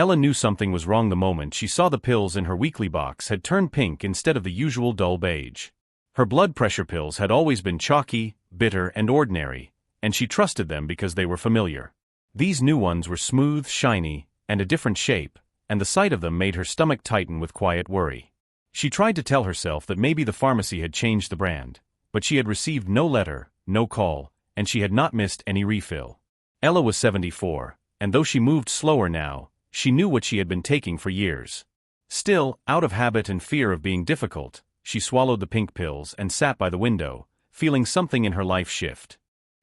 Ella knew something was wrong the moment she saw the pills in her weekly box had turned pink instead of the usual dull beige. Her blood pressure pills had always been chalky, bitter, and ordinary, and she trusted them because they were familiar. These new ones were smooth, shiny, and a different shape, and the sight of them made her stomach tighten with quiet worry. She tried to tell herself that maybe the pharmacy had changed the brand, but she had received no letter, no call, and she had not missed any refill. Ella was 74, and though she moved slower now, she knew what she had been taking for years. Still, out of habit and fear of being difficult, she swallowed the pink pills and sat by the window, feeling something in her life shift.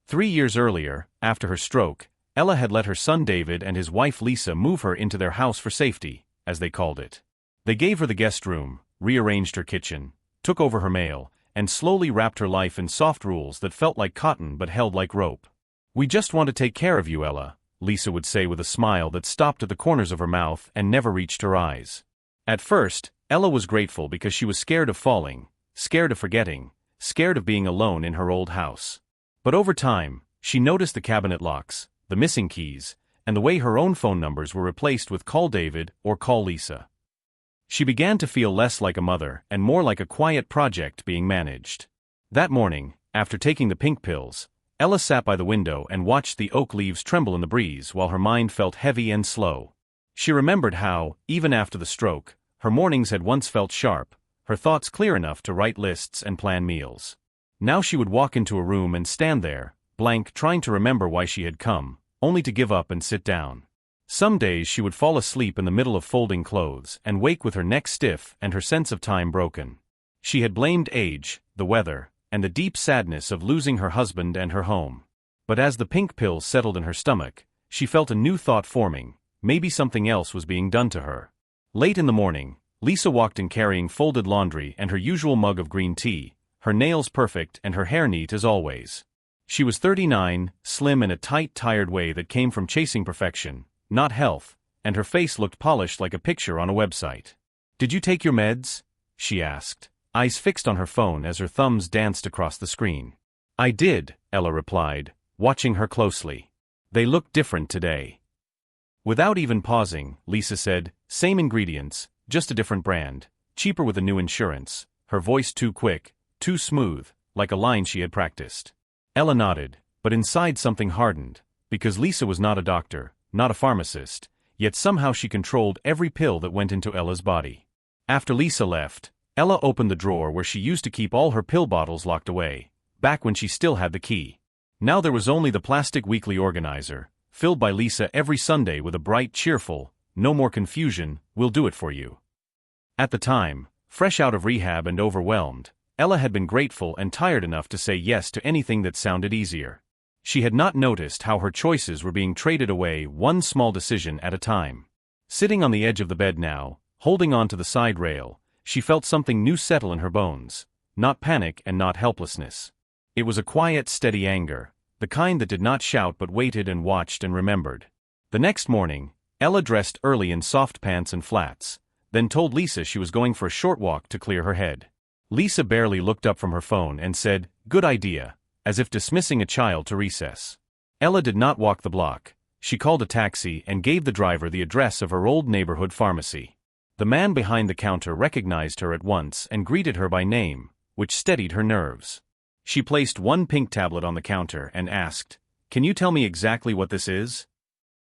3 years earlier, after her stroke, Ella had let her son David and his wife Lisa move her into their house for safety, as they called it. They gave her the guest room, rearranged her kitchen, took over her mail, and slowly wrapped her life in soft rules that felt like cotton but held like rope. "We just want to take care of you, Ella," Lisa would say with a smile that stopped at the corners of her mouth and never reached her eyes. At first, Ella was grateful because she was scared of falling, scared of forgetting, scared of being alone in her old house. But over time, she noticed the cabinet locks, the missing keys, and the way her own phone numbers were replaced with "Call David" or "Call Lisa." She began to feel less like a mother and more like a quiet project being managed. That morning, after taking the pink pills, Ella sat by the window and watched the oak leaves tremble in the breeze while her mind felt heavy and slow. She remembered how, even after the stroke, her mornings had once felt sharp, her thoughts clear enough to write lists and plan meals. Now she would walk into a room and stand there, blank, trying to remember why she had come, only to give up and sit down. Some days she would fall asleep in the middle of folding clothes and wake with her neck stiff and her sense of time broken. She had blamed age, the weather, and the deep sadness of losing her husband and her home. But as the pink pills settled in her stomach, she felt a new thought forming: maybe something else was being done to her. Late in the morning, Lisa walked in carrying folded laundry and her usual mug of green tea, her nails perfect and her hair neat as always. She was 39, slim in a tight, tired way that came from chasing perfection, not health, and her face looked polished like a picture on a website. "Did you take your meds?" she asked, eyes fixed on her phone as her thumbs danced across the screen. "I did," Ella replied, watching her closely. "They look different today." Without even pausing, Lisa said, "Same ingredients, just a different brand, cheaper with a new insurance," her voice too quick, too smooth, like a line she had practiced. Ella nodded, but inside something hardened, because Lisa was not a doctor, not a pharmacist, yet somehow she controlled every pill that went into Ella's body. After Lisa left, Ella opened the drawer where she used to keep all her pill bottles locked away, back when she still had the key. Now there was only the plastic weekly organizer, filled by Lisa every Sunday with a bright, cheerful, "No more confusion, we'll do it for you." At the time, fresh out of rehab and overwhelmed, Ella had been grateful and tired enough to say yes to anything that sounded easier. She had not noticed how her choices were being traded away one small decision at a time. Sitting on the edge of the bed now, holding on to the side rail, she felt something new settle in her bones, not panic and not helplessness. It was a quiet, steady anger, the kind that did not shout but waited and watched and remembered. The next morning, Ella dressed early in soft pants and flats, then told Lisa she was going for a short walk to clear her head. Lisa barely looked up from her phone and said, "Good idea," as if dismissing a child to recess. Ella did not walk the block. She called a taxi and gave the driver the address of her old neighborhood pharmacy. The man behind the counter recognized her at once and greeted her by name, which steadied her nerves. She placed one pink tablet on the counter and asked, "Can you tell me exactly what this is?"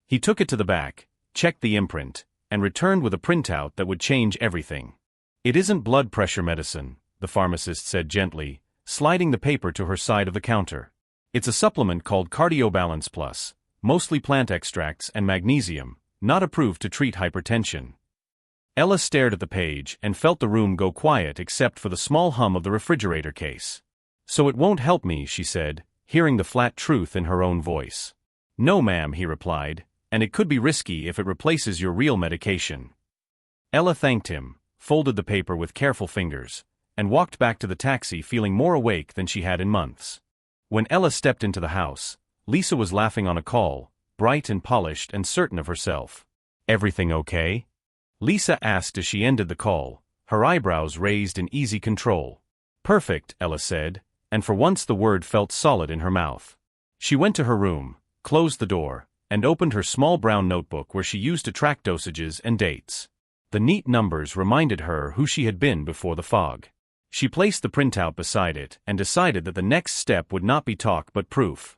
He took it to the back, checked the imprint, and returned with a printout that would change everything. "It isn't blood pressure medicine," the pharmacist said gently, sliding the paper to her side of the counter. "It's a supplement called Cardio Balance Plus, mostly plant extracts and magnesium, not approved to treat hypertension." Ella stared at the page and felt the room go quiet except for the small hum of the refrigerator case. "So it won't help me," she said, hearing the flat truth in her own voice. "No, ma'am," he replied, "and it could be risky if it replaces your real medication." Ella thanked him, folded the paper with careful fingers, and walked back to the taxi feeling more awake than she had in months. When Ella stepped into the house, Lisa was laughing on a call, bright and polished and certain of herself. "Everything okay?" Lisa asked as she ended the call, her eyebrows raised in easy control. "Perfect," Ella said, and for once the word felt solid in her mouth. She went to her room, closed the door, and opened her small brown notebook where she used to track dosages and dates. The neat numbers reminded her who she had been before the fog. She placed the printout beside it and decided that the next step would not be talk but proof.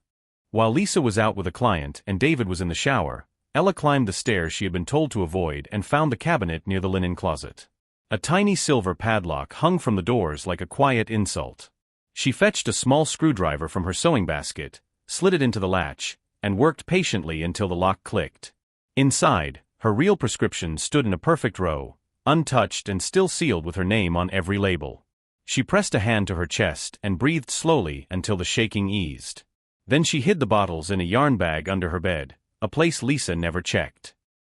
While Lisa was out with a client and David was in the shower, Ella climbed the stairs she had been told to avoid and found the cabinet near the linen closet. A tiny silver padlock hung from the doors like a quiet insult. She fetched a small screwdriver from her sewing basket, slid it into the latch, and worked patiently until the lock clicked. Inside, her real prescription stood in a perfect row, untouched and still sealed with her name on every label. She pressed a hand to her chest and breathed slowly until the shaking eased. Then she hid the bottles in a yarn bag under her bed, a place Lisa never checked.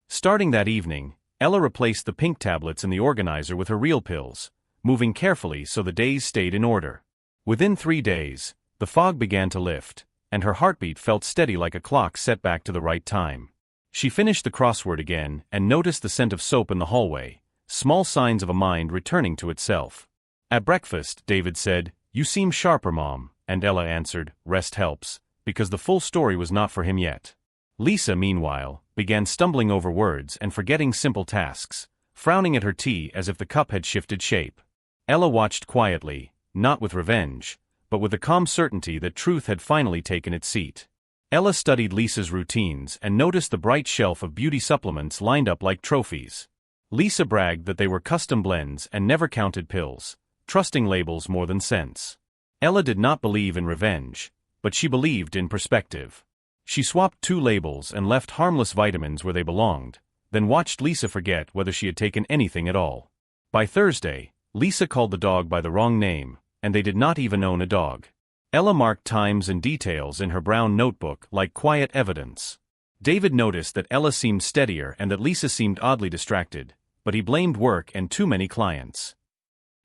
Starting that evening, Ella replaced the pink tablets in the organizer with her real pills, moving carefully so the days stayed in order. Within 3 days, the fog began to lift, and her heartbeat felt steady like a clock set back to the right time. She finished the crossword again and noticed the scent of soap in the hallway, small signs of a mind returning to itself. At breakfast, David said, "You seem sharper, Mom," and Ella answered, "Rest helps," because the full story was not for him yet. Lisa, meanwhile, began stumbling over words and forgetting simple tasks, frowning at her tea as if the cup had shifted shape. Ella watched quietly, not with revenge, but with the calm certainty that truth had finally taken its seat. Ella studied Lisa's routines and noticed the bright shelf of beauty supplements lined up like trophies. Lisa bragged that they were custom blends and never counted pills, trusting labels more than scents. Ella did not believe in revenge, but she believed in perspective. She swapped 2 labels and left harmless vitamins where they belonged, then watched Lisa forget whether she had taken anything at all. By Thursday, Lisa called the dog by the wrong name, and they did not even own a dog. Ella marked times and details in her brown notebook like quiet evidence. David noticed that Ella seemed steadier and that Lisa seemed oddly distracted, but he blamed work and too many clients.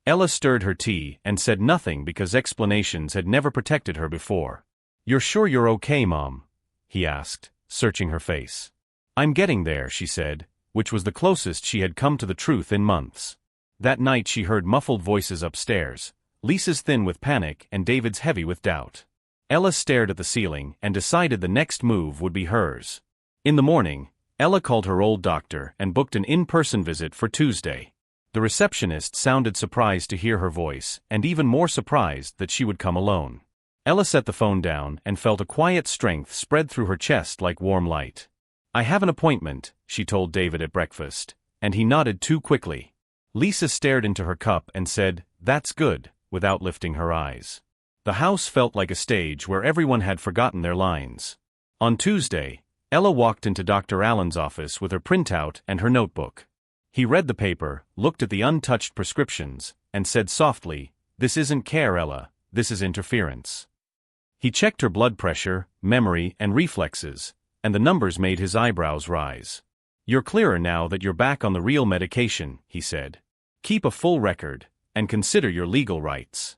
Ella stirred her tea and said nothing because explanations had never protected her before. "You're sure you're okay, Mom?" he asked, searching her face. "I'm getting there," she said, which was the closest she had come to the truth in months. That night she heard muffled voices upstairs, Lisa's thin with panic and David's heavy with doubt. Ella stared at the ceiling and decided the next move would be hers. In the morning, Ella called her old doctor and booked an in-person visit for Tuesday. The receptionist sounded surprised to hear her voice and even more surprised that she would come alone. Ella set the phone down and felt a quiet strength spread through her chest like warm light. "I have an appointment," she told David at breakfast, and he nodded too quickly. Lisa stared into her cup and said, "That's good," without lifting her eyes. The house felt like a stage where everyone had forgotten their lines. On Tuesday, Ella walked into Dr. Allen's office with her printout and her notebook. He read the paper, looked at the untouched prescriptions, and said softly, "This isn't care, Ella, this is interference." He checked her blood pressure, memory, and reflexes, and the numbers made his eyebrows rise. "You're clearer now that you're back on the real medication," he said. "Keep a full record, and consider your legal rights."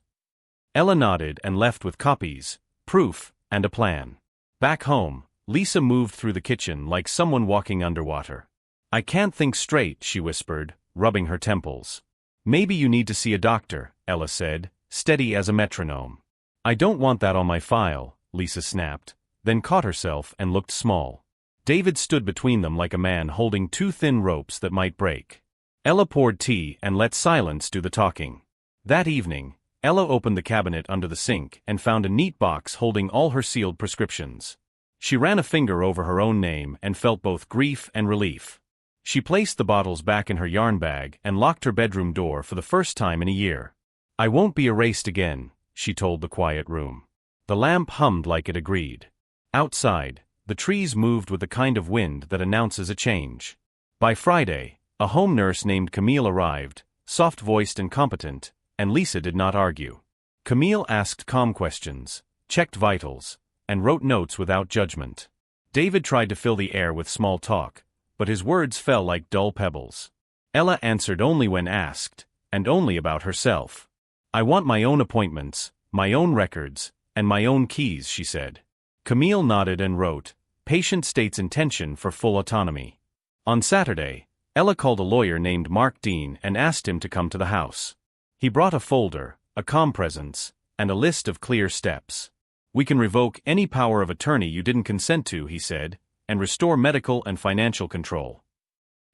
Ella nodded and left with copies, proof, and a plan. Back home, Lisa moved through the kitchen like someone walking underwater. "I can't think straight," she whispered, rubbing her temples. "Maybe you need to see a doctor," Ella said, steady as a metronome. "I don't want that on my file," Lisa snapped, then caught herself and looked small. David stood between them like a man holding 2 thin ropes that might break. Ella poured tea and let silence do the talking. That evening, Ella opened the cabinet under the sink and found a neat box holding all her sealed prescriptions. She ran a finger over her own name and felt both grief and relief. She placed the bottles back in her yarn bag and locked her bedroom door for the first time in a year. "I won't be erased again," she told the quiet room. The lamp hummed like it agreed. Outside, the trees moved with the kind of wind that announces a change. By Friday, a home nurse named Camille arrived, soft-voiced and competent, and Lisa did not argue. Camille asked calm questions, checked vitals, and wrote notes without judgment. David tried to fill the air with small talk, but his words fell like dull pebbles. Ella answered only when asked, and only about herself. "I want my own appointments, my own records, and my own keys," she said. Camille nodded and wrote, "Patient states intention for full autonomy." On Saturday, Ella called a lawyer named Mark Dean and asked him to come to the house. He brought a folder, a calm presence, and a list of clear steps. "We can revoke any power of attorney you didn't consent to," he said, and restore medical and financial control.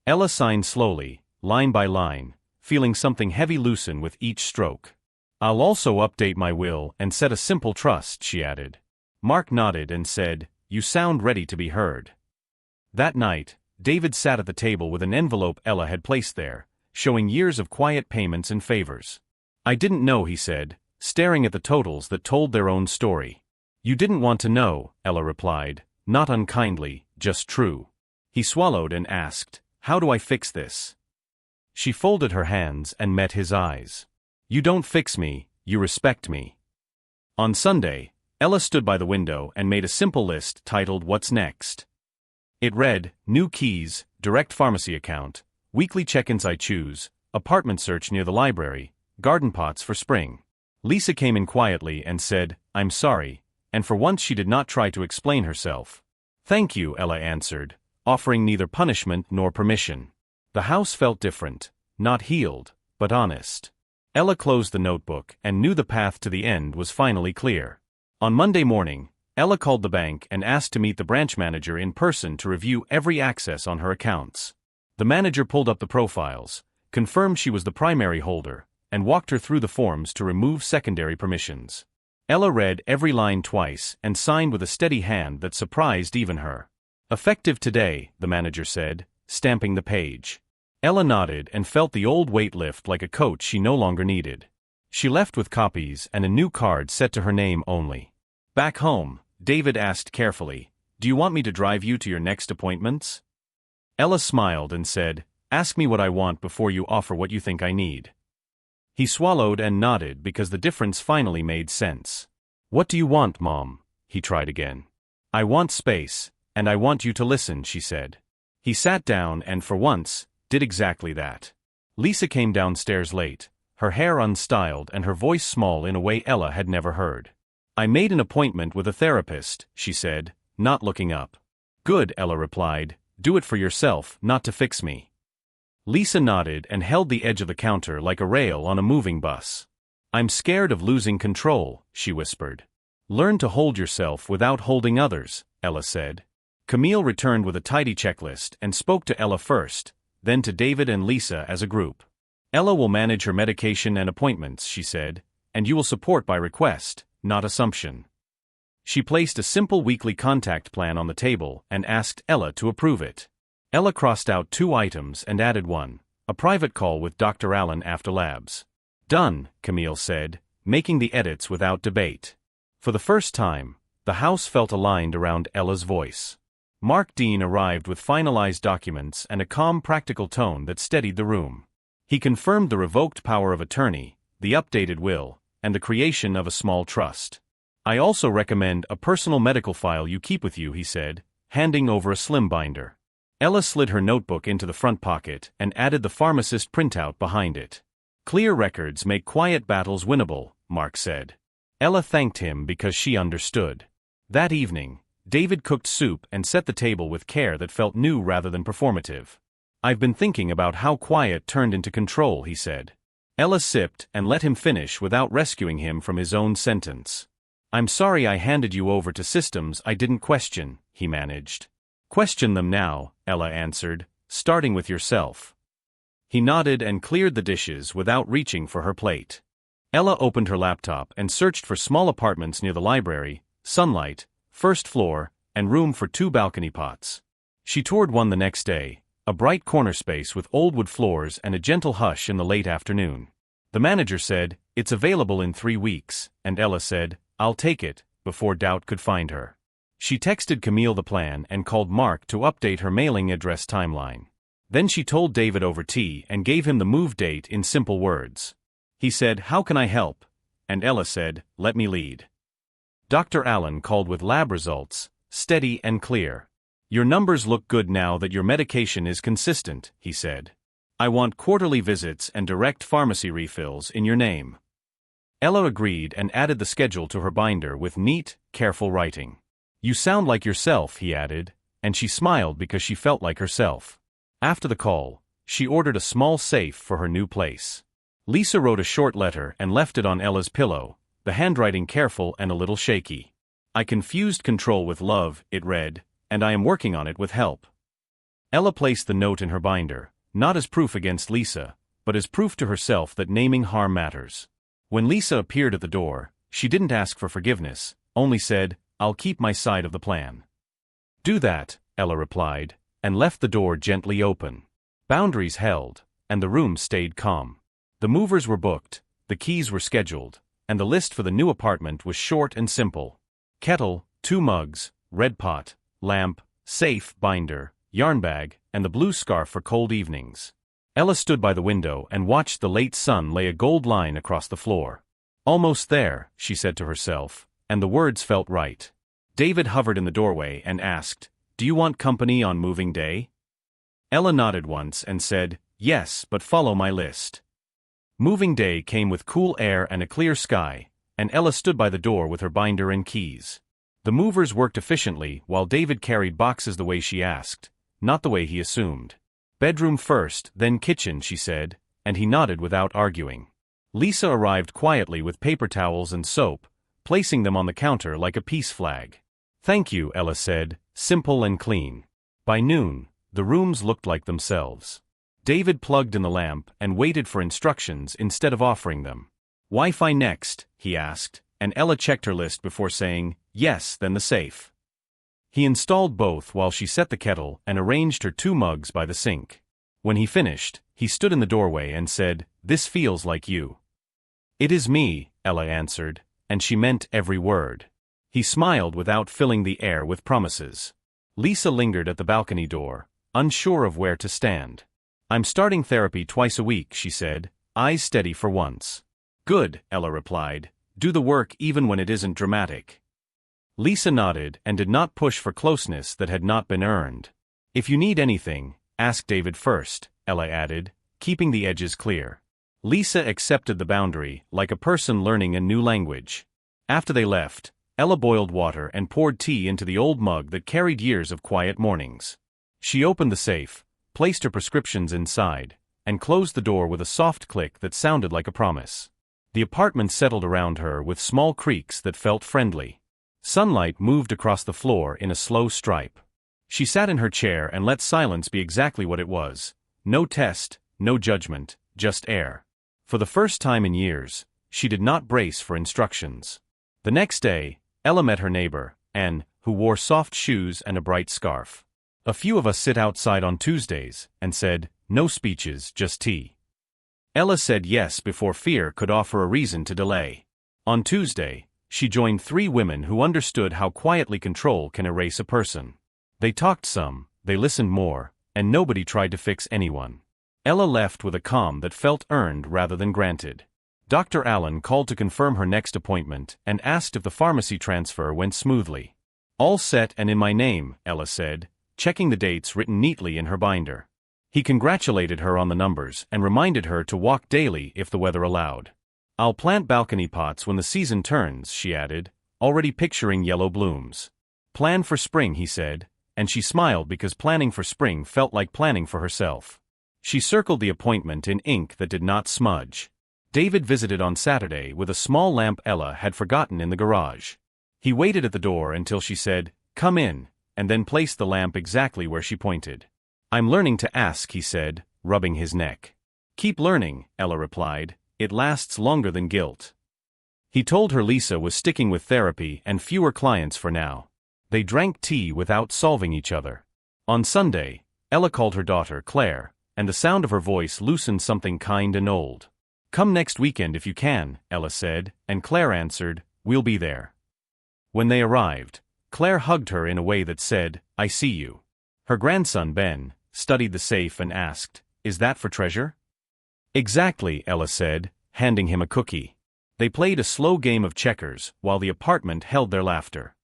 Ella signed slowly, line by line, feeling something heavy loosen with each stroke. I'll also update my will and set a simple trust, she added. Mark nodded and said, You sound ready to be heard. That night, David sat at the table with an envelope Ella had placed there, showing years of quiet payments and favors. I didn't know, he said, staring at the totals that told their own story. You didn't want to know, Ella replied, not unkindly, just true. He swallowed and asked, How do I fix this? She folded her hands and met his eyes. You don't fix me, you respect me. On Sunday, Ella stood by the window and made a simple list titled What's Next? It read, New keys, direct pharmacy account, weekly check-ins I choose, apartment search near the library, garden pots for spring. Lisa came in quietly and said, I'm sorry, and for once she did not try to explain herself. Thank you, Ella answered, offering neither punishment nor permission. The house felt different, not healed, but honest. Ella closed the notebook and knew the path to the end was finally clear. On Monday morning, Ella called the bank and asked to meet the branch manager in person to review every access on her accounts. The manager pulled up the profiles, confirmed she was the primary holder, and walked her through the forms to remove secondary permissions. Ella read every line twice and signed with a steady hand that surprised even her. Effective today, the manager said, stamping the page. Ella nodded and felt the old weight lift like a coat she no longer needed. She left with copies and a new card set to her name only. Back home, David asked carefully, Do you want me to drive you to your next appointments? Ella smiled and said, Ask me what I want before you offer what you think I need. He swallowed and nodded because the difference finally made sense. What do you want, Mom? He tried again. I want space, and I want you to listen, she said. He sat down and, for once, did exactly that. Lisa came downstairs late, her hair unstyled and her voice small in a way Ella had never heard. I made an appointment with a therapist, she said, not looking up. Good, Ella replied. Do it for yourself, not to fix me. Lisa nodded and held the edge of the counter like a rail on a moving bus. I'm scared of losing control, she whispered. Learn to hold yourself without holding others, Ella said. Camille returned with a tidy checklist and spoke to Ella first, then to David and Lisa as a group. Ella will manage her medication and appointments, she said, and you will support by request, not assumption. She placed a simple weekly contact plan on the table and asked Ella to approve it. Ella crossed out 2 items and added one, a private call with Dr. Allen after labs. Done, Camille said, making the edits without debate. For the first time, the house felt aligned around Ella's voice. Mark Dean arrived with finalized documents and a calm, practical tone that steadied the room. He confirmed the revoked power of attorney, the updated will, and the creation of a small trust. I also recommend a personal medical file you keep with you, he said, handing over a slim binder. Ella slid her notebook into the front pocket and added the pharmacist printout behind it. Clear records make quiet battles winnable, Mark said. Ella thanked him because she understood. That evening, David cooked soup and set the table with care that felt new rather than performative. I've been thinking about how quiet turned into control, he said. Ella sipped and let him finish without rescuing him from his own sentence. I'm sorry I handed you over to systems I didn't question, he managed. Question them now, Ella answered, starting with yourself. He nodded and cleared the dishes without reaching for her plate. Ella opened her laptop and searched for small apartments near the library, sunlight, first floor, and room for 2 balcony pots. She toured one the next day, a bright corner space with old wood floors and a gentle hush in the late afternoon. The manager said, It's available in 3 weeks, and Ella said, I'll take it, before doubt could find her. She texted Camille the plan and called Mark to update her mailing address timeline. Then she told David over tea and gave him the move date in simple words. He said, How can I help? And Ella said, Let me lead. Dr. Allen called with lab results, steady and clear. Your numbers look good now that your medication is consistent, he said. I want quarterly visits and direct pharmacy refills in your name. Ella agreed and added the schedule to her binder with neat, careful writing. You sound like yourself, he added, and she smiled because she felt like herself. After the call, she ordered a small safe for her new place. Lisa wrote a short letter and left it on Ella's pillow, the handwriting careful and a little shaky. I confused control with love, it read, and I am working on it with help." Ella placed the note in her binder, not as proof against Lisa, but as proof to herself that naming harm matters. When Lisa appeared at the door, she didn't ask for forgiveness, only said, "I'll keep my side of the plan." "Do that," Ella replied, and left the door gently open. Boundaries held, and the room stayed calm. The movers were booked, the keys were scheduled, and the list for the new apartment was short and simple. Kettle, 2 mugs, red pot, lamp, safe, binder, yarn bag, and the blue scarf for cold evenings. Ella stood by the window and watched the late sun lay a gold line across the floor. "Almost there," she said to herself, and the words felt right. David hovered in the doorway and asked, "Do you want company on moving day?" Ella nodded once and said, "Yes, but follow my list." Moving day came with cool air and a clear sky, and Ella stood by the door with her binder and keys. The movers worked efficiently while David carried boxes the way she asked, not the way he assumed. "Bedroom first, then kitchen," she said, and he nodded without arguing. Lisa arrived quietly with paper towels and soap, placing them on the counter like a peace flag. "Thank you," Ella said, simple and clean. By noon, the rooms looked like themselves. David plugged in the lamp and waited for instructions instead of offering them. "Wi-Fi next," he asked, and Ella checked her list before saying, "Yes, then the safe." He installed both while she set the kettle and arranged her 2 mugs by the sink. When he finished, he stood in the doorway and said, "This feels like you." "It is me," Ella answered, and she meant every word. He smiled without filling the air with promises. Lisa lingered at the balcony door, unsure of where to stand. "I'm starting therapy twice a week," she said, eyes steady for once. "Good," Ella replied. "Do the work even when it isn't dramatic." Lisa nodded and did not push for closeness that had not been earned. "If you need anything, ask David first," Ella added, keeping the edges clear. Lisa accepted the boundary like a person learning a new language. After they left, Ella boiled water and poured tea into the old mug that carried years of quiet mornings. She opened the safe, placed her prescriptions inside, and closed the door with a soft click that sounded like a promise. The apartment settled around her with small creaks that felt friendly. Sunlight moved across the floor in a slow stripe. She sat in her chair and let silence be exactly what it was. No test, no judgment, just air. For the first time in years, she did not brace for instructions. The next day, Ella met her neighbor, Anne, who wore soft shoes and a bright scarf. "A few of us sit outside on Tuesdays," and said, "No speeches, just tea." Ella said yes before fear could offer a reason to delay. On Tuesday, she joined 3 women who understood how quietly control can erase a person. They talked some, they listened more, and nobody tried to fix anyone. Ella left with a calm that felt earned rather than granted. Dr. Allen called to confirm her next appointment and asked if the pharmacy transfer went smoothly. "All set and in my name," Ella said, checking the dates written neatly in her binder. He congratulated her on the numbers and reminded her to walk daily if the weather allowed. "I'll plant balcony pots when the season turns," she added, already picturing yellow blooms. "Plan for spring," he said, and she smiled because planning for spring felt like planning for herself. She circled the appointment in ink that did not smudge. David visited on Saturday with a small lamp Ella had forgotten in the garage. He waited at the door until she said, "Come in," and then placed the lamp exactly where she pointed. "I'm learning to ask," he said, rubbing his neck. "Keep learning," Ella replied. "It lasts longer than guilt." He told her Lisa was sticking with therapy and fewer clients for now. They drank tea without solving each other. On Sunday, Ella called her daughter Claire, and the sound of her voice loosened something kind and old. "Come next weekend if you can," Ella said, and Claire answered, "We'll be there." When they arrived, Claire hugged her in a way that said, "I see you." Her grandson Ben studied the safe and asked, "Is that for treasure?" "Exactly," Ella said, handing him a cookie. They played a slow game of checkers while the apartment held their laughter.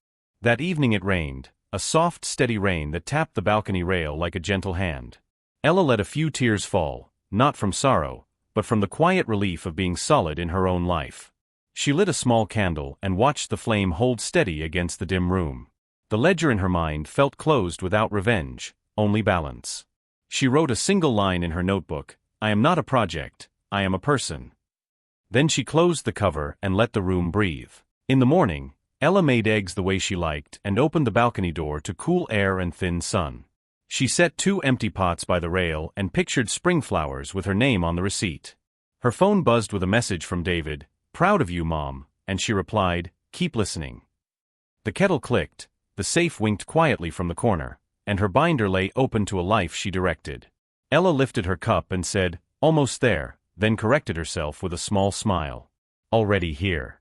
That evening it rained, a soft, steady rain that tapped the balcony rail like a gentle hand. Ella let a few tears fall, not from sorrow, but from the quiet relief of being solid in her own life. She lit a small candle and watched the flame hold steady against the dim room. The ledger in her mind felt closed without revenge, only balance. She wrote a single line in her notebook, "I am not a project, I am a person." Then she closed the cover and let the room breathe. In the morning, Ella made eggs the way she liked and opened the balcony door to cool air and thin sun. She set 2 empty pots by the rail and pictured spring flowers with her name on the receipt. Her phone buzzed with a message from David, "Proud of you, Mom," and she replied, "Keep listening." The kettle clicked, the safe winked quietly from the corner, and her binder lay open to a life she directed. Ella lifted her cup and said, "Almost there," then corrected herself with a small smile. "Already here."